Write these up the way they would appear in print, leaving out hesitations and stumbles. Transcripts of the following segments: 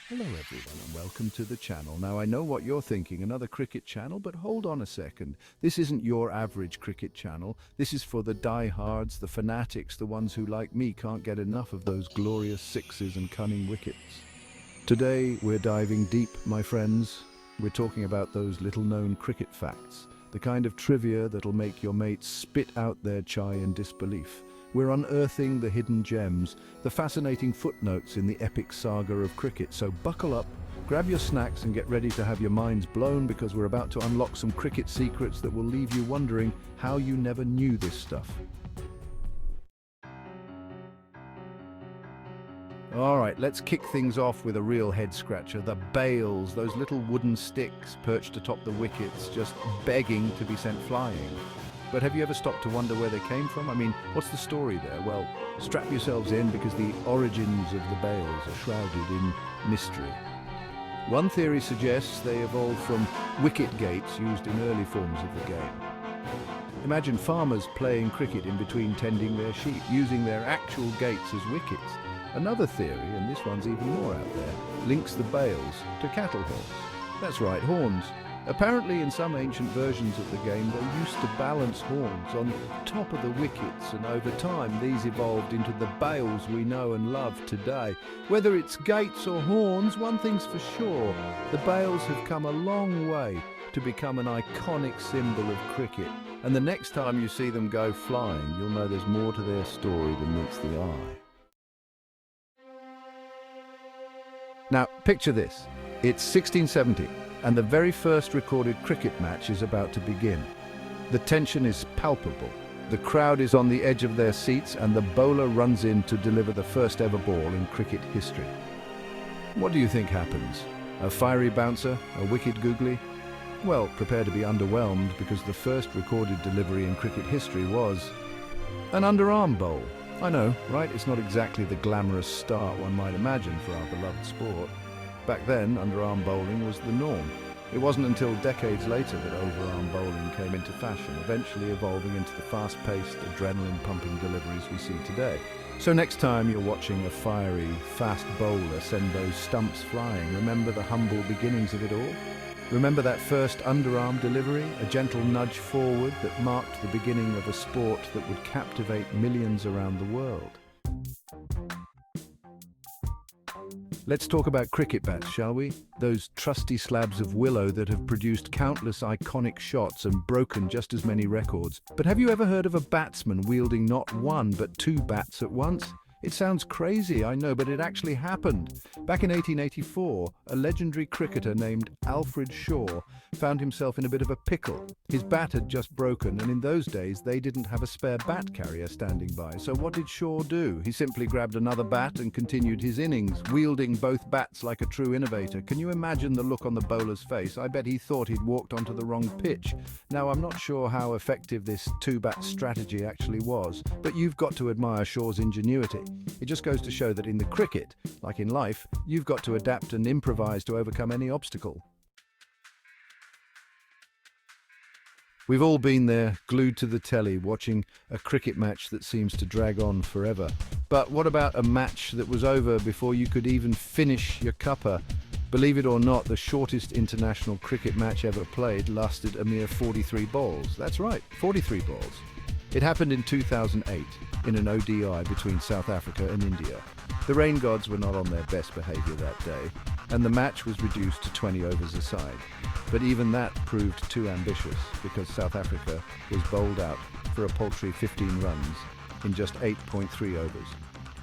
Hello everyone and welcome to the channel. Now I know what you're thinking, another cricket channel, but hold on a second. This isn't your average cricket channel. This is for the diehards, the fanatics, the ones who like me can't get enough of those glorious sixes and cunning wickets. Today we're diving deep, my friends. We're talking about those little-known cricket facts, the kind of trivia that'll make your mates spit out their chai in disbelief. We're unearthing the hidden gems, the fascinating footnotes in the epic saga of cricket. So buckle up, grab your snacks and get ready to have your minds blown because we're about to unlock some cricket secrets that will leave you wondering how you never knew this stuff. All right, let's kick things off with a real head-scratcher. The bails, those little wooden sticks perched atop the wickets, just begging to be sent flying. But have you ever stopped to wonder where they came from? I mean, what's the story there? Well, strap yourselves in because the origins of the bails are shrouded in mystery. One theory suggests they evolved from wicket gates used in early forms of the game. Imagine farmers playing cricket in between tending their sheep, using their actual gates as wickets. Another theory, and this one's even more out there, links the bails to cattle horns. That's right, horns. Apparently, in some ancient versions of the game, they used to balance horns on top of the wickets, and over time these evolved into the bails we know and love today. Whether it's gates or horns, one thing's for sure, the bails have come a long way to become an iconic symbol of cricket. And the next time you see them go flying, you'll know there's more to their story than meets the eye. Now, picture this. It's 1670. And the very first recorded cricket match is about to begin. The tension is palpable. The crowd is on the edge of their seats and the bowler runs in to deliver the first ever ball in cricket history. What do you think happens? A fiery bouncer? A wicked googly? Well, prepare to be underwhelmed because the first recorded delivery in cricket history was an underarm bowl. I know, right? It's not exactly the glamorous start one might imagine for our beloved sport. Back then, underarm bowling was the norm. It wasn't until decades later that overarm bowling came into fashion, eventually evolving into the fast-paced, adrenaline-pumping deliveries we see today. So next time you're watching a fiery, fast bowler send those stumps flying, remember the humble beginnings of it all? Remember that first underarm delivery, a gentle nudge forward that marked the beginning of a sport that would captivate millions around the world. Let's talk about cricket bats, shall we? Those trusty slabs of willow that have produced countless iconic shots and broken just as many records. But have you ever heard of a batsman wielding not one but two bats at once? It sounds crazy, I know, but it actually happened. Back in 1884, a legendary cricketer named Alfred Shaw found himself in a bit of a pickle. His bat had just broken, and in those days they didn't have a spare bat carrier standing by. So what did Shaw do? He simply grabbed another bat and continued his innings, wielding both bats like a true innovator. Can you imagine the look on the bowler's face? I bet he thought he'd walked onto the wrong pitch. Now, I'm not sure how effective this two-bat strategy actually was, but you've got to admire Shaw's ingenuity. It just goes to show that in the cricket, like in life, you've got to adapt and improvise to overcome any obstacle. We've all been there, glued to the telly, watching a cricket match that seems to drag on forever. But what about a match that was over before you could even finish your cuppa? Believe it or not, the shortest international cricket match ever played lasted a mere 43 balls. That's right, 43 balls. It happened in 2008 in an ODI between South Africa and India. The rain gods were not on their best behaviour that day, and the match was reduced to 20 overs a side. But even that proved too ambitious because South Africa was bowled out for a paltry 15 runs in just 8.3 overs.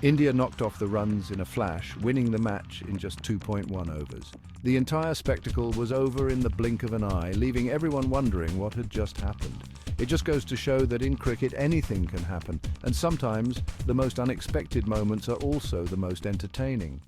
India knocked off the runs in a flash, winning the match in just 2.1 overs. The entire spectacle was over in the blink of an eye, leaving everyone wondering what had just happened. It just goes to show that in cricket anything can happen, and sometimes the most unexpected moments are also the most entertaining.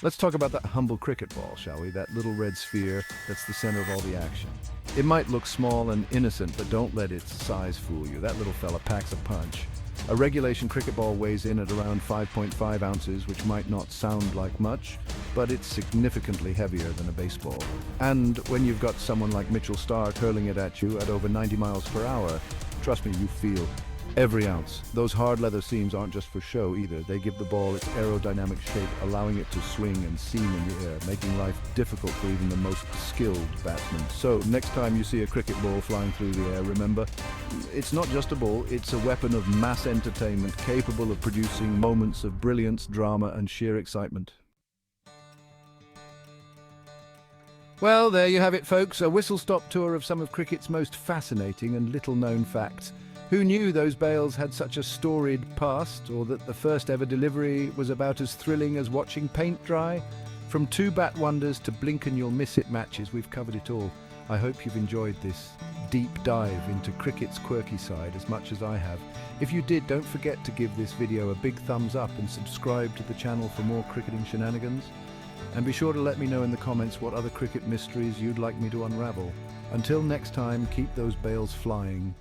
Let's talk about that humble cricket ball, shall we? That little red sphere that's the center of all the action. It might look small and innocent, but don't let its size fool you. That little fella packs a punch. A regulation cricket ball weighs in at around 5.5 ounces, which might not sound like much, but it's significantly heavier than a baseball. And when you've got someone like Mitchell Starc hurling it at you at over 90 miles per hour, trust me, you feel Every ounce. Those hard leather seams aren't just for show either. They give the ball its aerodynamic shape, allowing it to swing and seam in the air, making life difficult for even the most skilled batsman. So next time you see a cricket ball flying through the air, remember, it's not just a ball, it's a weapon of mass entertainment capable of producing moments of brilliance, drama and sheer excitement. Well, there you have it, folks, a whistle-stop tour of some of cricket's most fascinating and little-known facts. Who knew those bales had such a storied past, or that the first ever delivery was about as thrilling as watching paint dry? From two bat wonders to blink and you'll miss it matches, we've covered it all. I hope you've enjoyed this deep dive into cricket's quirky side as much as I have. If you did, don't forget to give this video a big thumbs up and subscribe to the channel for more cricketing shenanigans. And be sure to let me know in the comments what other cricket mysteries you'd like me to unravel. Until next time, keep those bales flying.